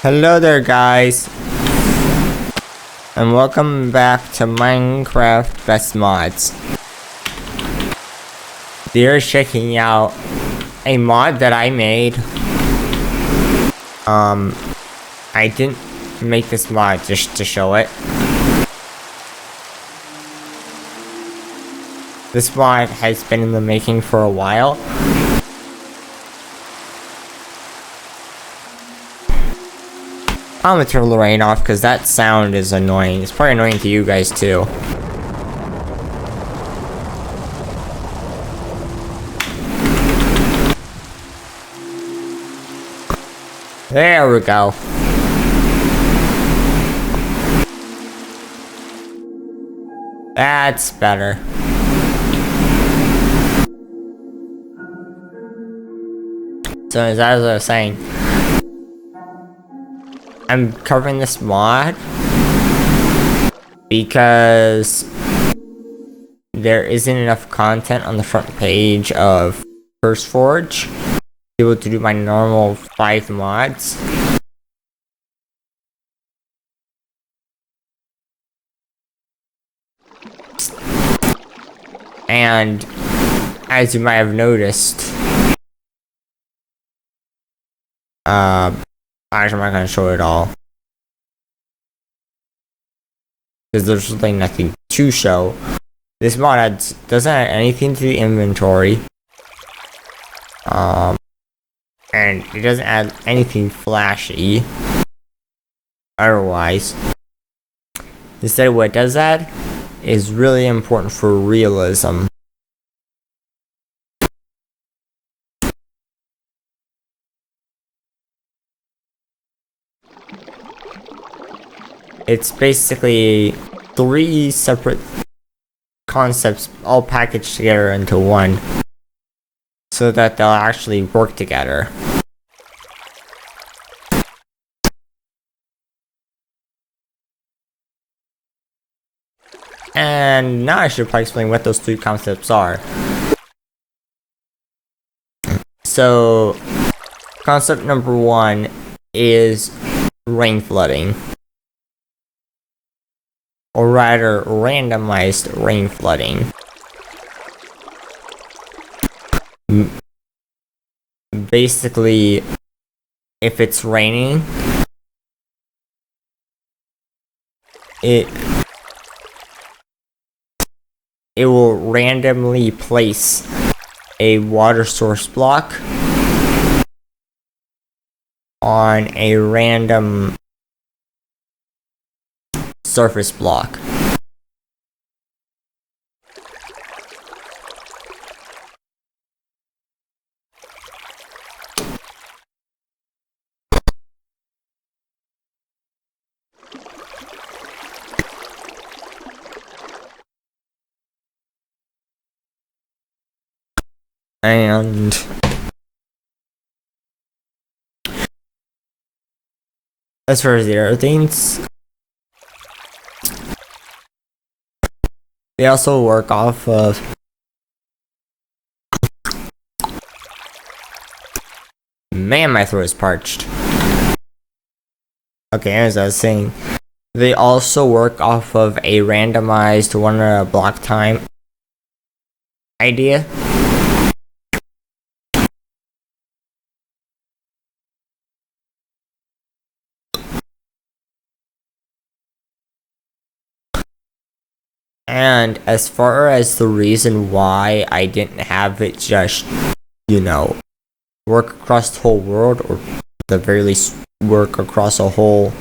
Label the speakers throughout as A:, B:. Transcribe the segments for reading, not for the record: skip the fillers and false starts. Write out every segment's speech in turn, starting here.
A: Hello there guys, and welcome back to Minecraft Best Mods. They're checking out a mod that I made. I didn't make this mod just to show it. This mod has been in the making for a while. I'm gonna turn the rain off because that sound is annoying. It's probably annoying to you guys too. There we go. That's better. So as I was saying, I'm covering this mod because there isn't enough content on the front page of First Forge to be able to do my normal 5 mods. And as you might have noticed, actually, I'm not gonna show it all because there's really nothing to show. This mod doesn't add anything to the inventory, and it doesn't add anything flashy. Otherwise, instead, what it does add is really important for realism. It's basically 3 separate concepts all packaged together into one so that they'll actually work together. And now I should probably explain what those 3 concepts are. So, concept number 1 is rain flooding. Or rather, randomized rain flooding. Basically, if it's raining, it will randomly place a water source block on a random surface block. And as far as the other things, they also work off of man, my throat is parched. Okay, as I was saying, they also work off of a randomized 1 block time idea. And as far as the reason why I didn't have it just, work across the whole world, or at the very least work across a whole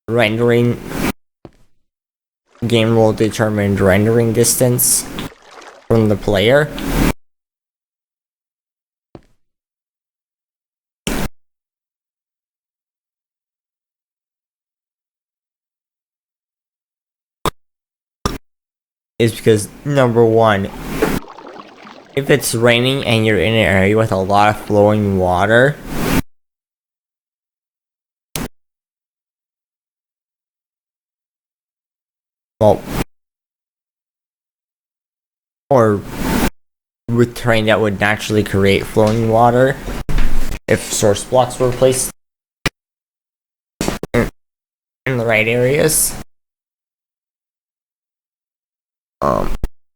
A: rendering, game rule determined rendering distance from the player, is because number 1, if it's raining and you're in an area with a lot of flowing water, well, or with terrain that would naturally create flowing water, if source blocks were placed in the right areas.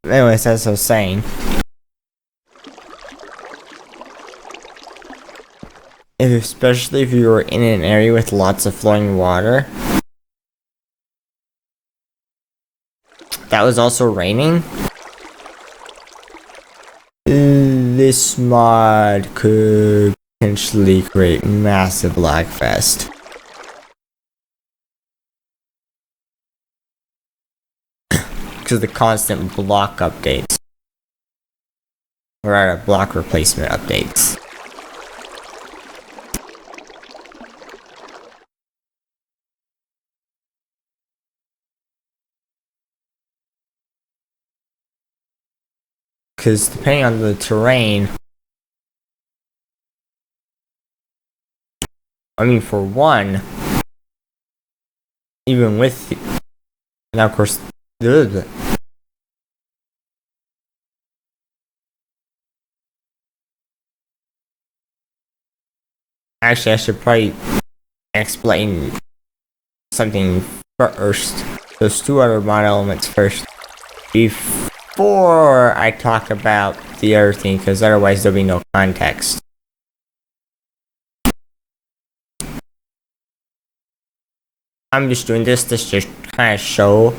A: Anyways, as I was saying, especially if you were in an area with lots of flowing water that was also raining, this mod could potentially create massive lag fest. Because of the constant block updates. Or rather, block replacement updates. Because depending on the terrain, I mean, for one, even with, now of course, actually, I should probably explain something first. Those two other mod elements first, before I talk about the other thing, because otherwise there'll be no context. I'm just doing this to just kind of show.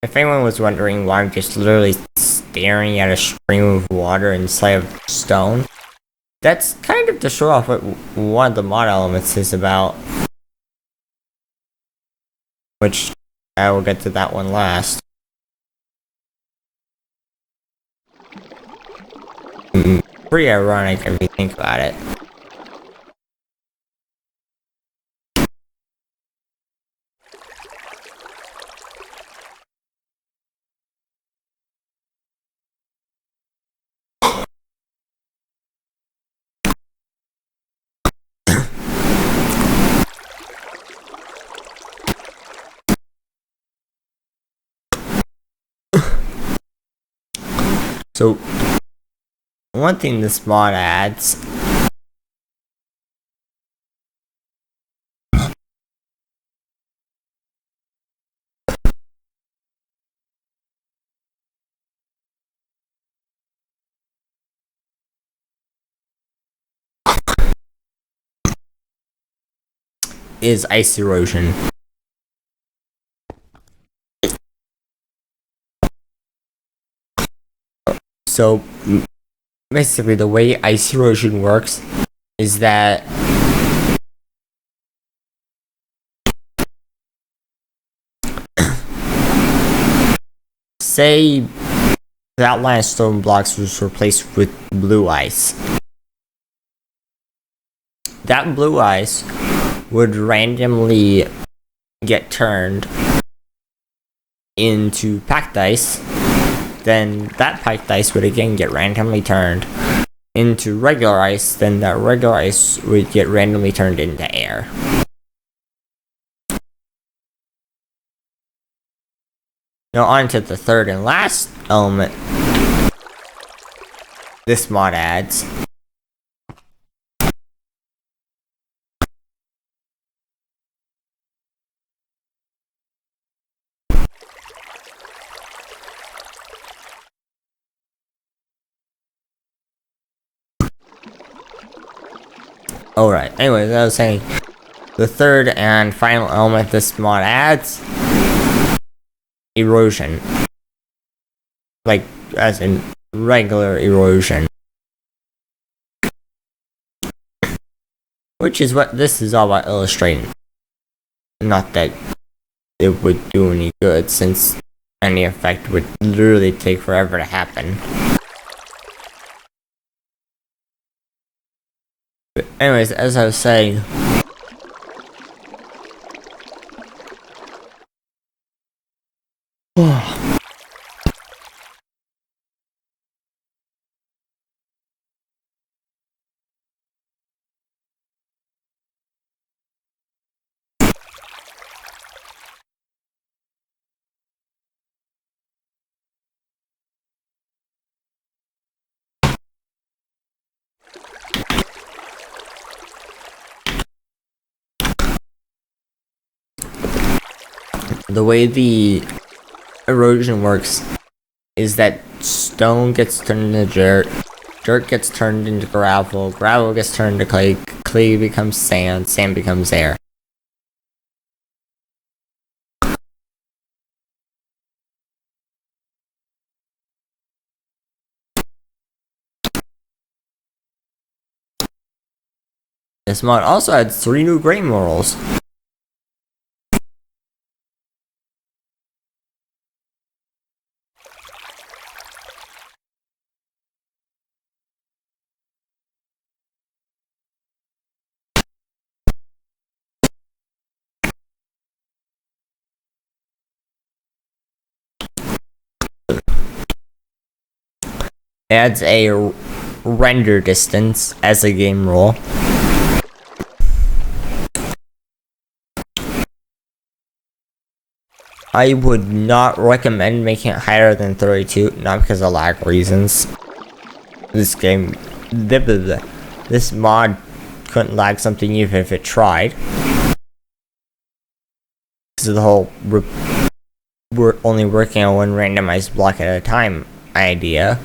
A: If anyone was wondering why I'm just literally staring at a stream of water inside of stone, that's kind of to show off what one of the mod elements is about. Which, I will get to that one last. Pretty ironic if you think about it. So, one thing this mod adds is ice erosion. So, basically the way ice erosion works is that say that limestone blocks was replaced with blue ice. That blue ice would randomly get turned into packed ice. Then that packed ice would again get randomly turned into regular ice. Then that regular ice would get randomly turned into air. Now on to the third and last element this mod adds. Alright, anyways, I was saying, the third and final element this mod adds, erosion. Like, as in regular erosion. Which is what this is all about illustrating. Not that it would do any good, since any effect would literally take forever to happen. But anyways, as I was saying, the way the erosion works is that stone gets turned into dirt, dirt gets turned into gravel, gravel gets turned into clay, clay becomes sand, sand becomes air. This mod also adds 3 new grain morals. Adds a render distance as a game rule. I would not recommend making it higher than 32, not because of lag reasons. This game, this mod couldn't lag something even if it tried. Because of the whole we're only working on one randomized block at a time idea.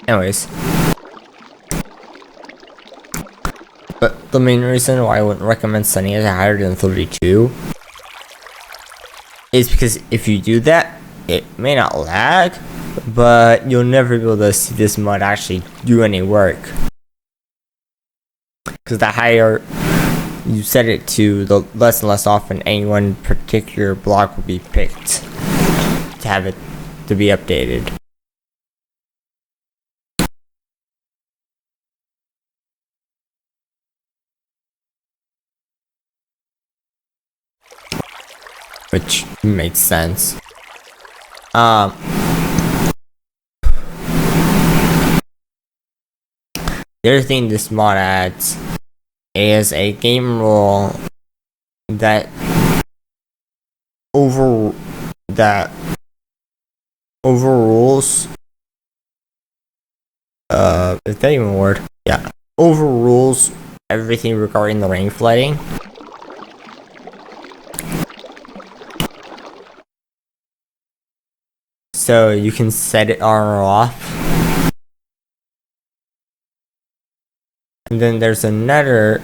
A: Anyways. But the main reason why I wouldn't recommend setting it higher than 32 is because if you do that, it may not lag, but you'll never be able to see this mod actually do any work. Because the higher you set it to, the less and less often any one particular block will be picked to have it to be updated. Which makes sense. The other thing this mod adds is a game rule that overrules is that even a word? Yeah. Overrules everything regarding the rain flooding. So you can set it on or off. And then there's another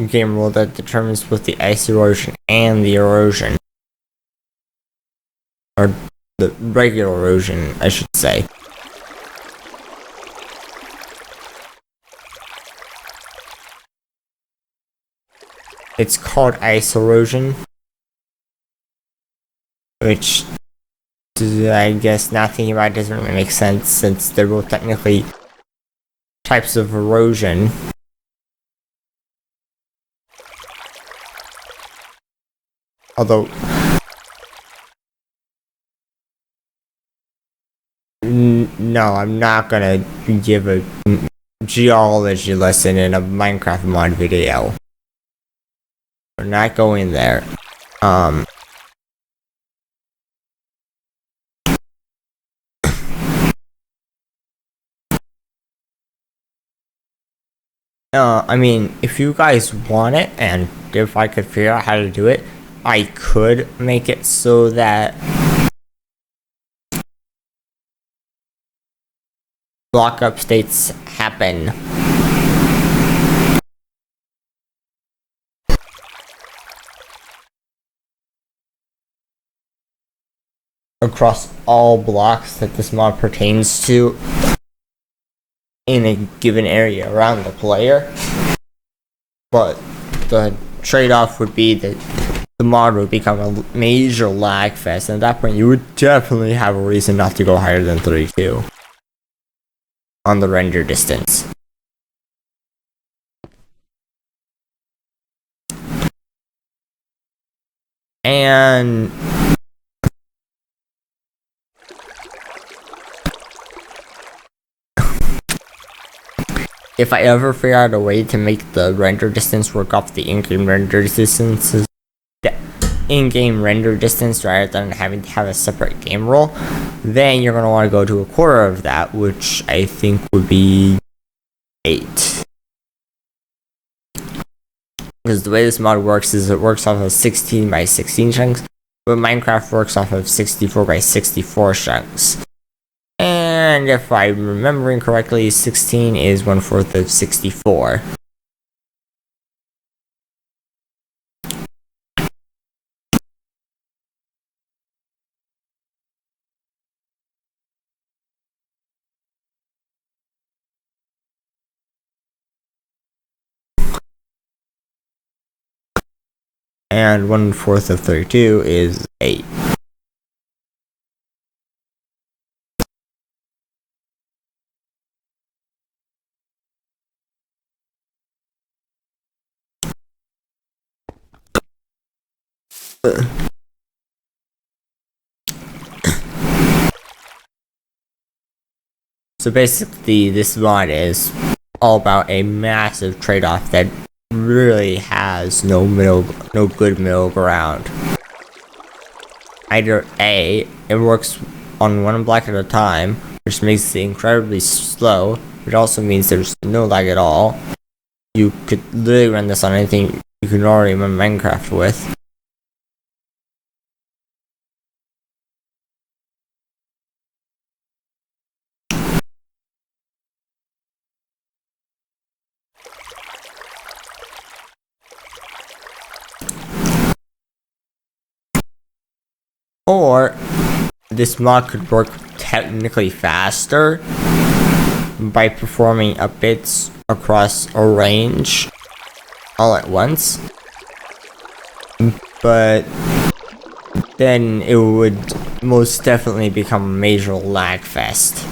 A: game rule that determines both the ice erosion and the erosion. Or the regular erosion, I should say. It's called ice erosion. Which, I guess, not thinking about it doesn't really make sense since they're both technically types of erosion. Although, no, I'm not gonna give a geology lesson in a Minecraft mod video. We're not going there. I mean, if you guys want it, and if I could figure out how to do it, I could make it so that block updates happen across all blocks that this mod pertains to in a given area around the player. But the trade-off would be that the mod would become a major lag fest, and at that point you would definitely have a reason not to go higher than 32. on the render distance. And if I ever figure out a way to make the render distance work off the in-game render distances, in-game render distance rather than having to have a separate game roll, then you're going to want to go to a quarter of that, which I think would be 8. Because the way this mod works is it works off of 16 by 16 chunks, but Minecraft works off of 64 by 64 chunks. And if I'm remembering correctly, 16 is 1/4 of 64. And 1/4 of 32 is 8. So basically, this mod is all about a massive trade-off that really has no good middle ground. Either A, it works on one block at a time, which makes it incredibly slow, but also means there's no lag at all. You could literally run this on anything you can already run Minecraft with. Or this mod could work technically faster by performing updates across a range all at once, but then it would most definitely become a major lag fest.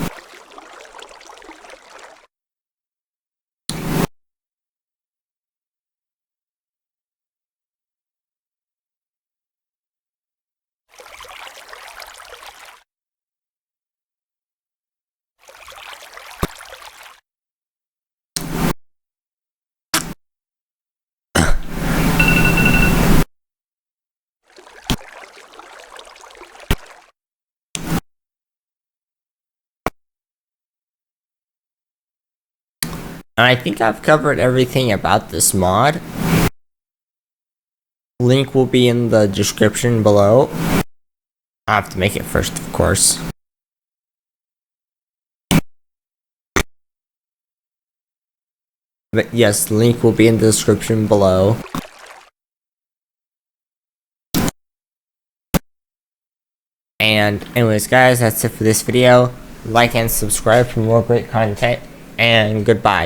A: And I think I've covered everything about this mod. Link will be in the description below. I have to make it first, of course. But yes, link will be in the description below. And anyways guys, that's it for this video. Like and subscribe for more great content, and goodbye.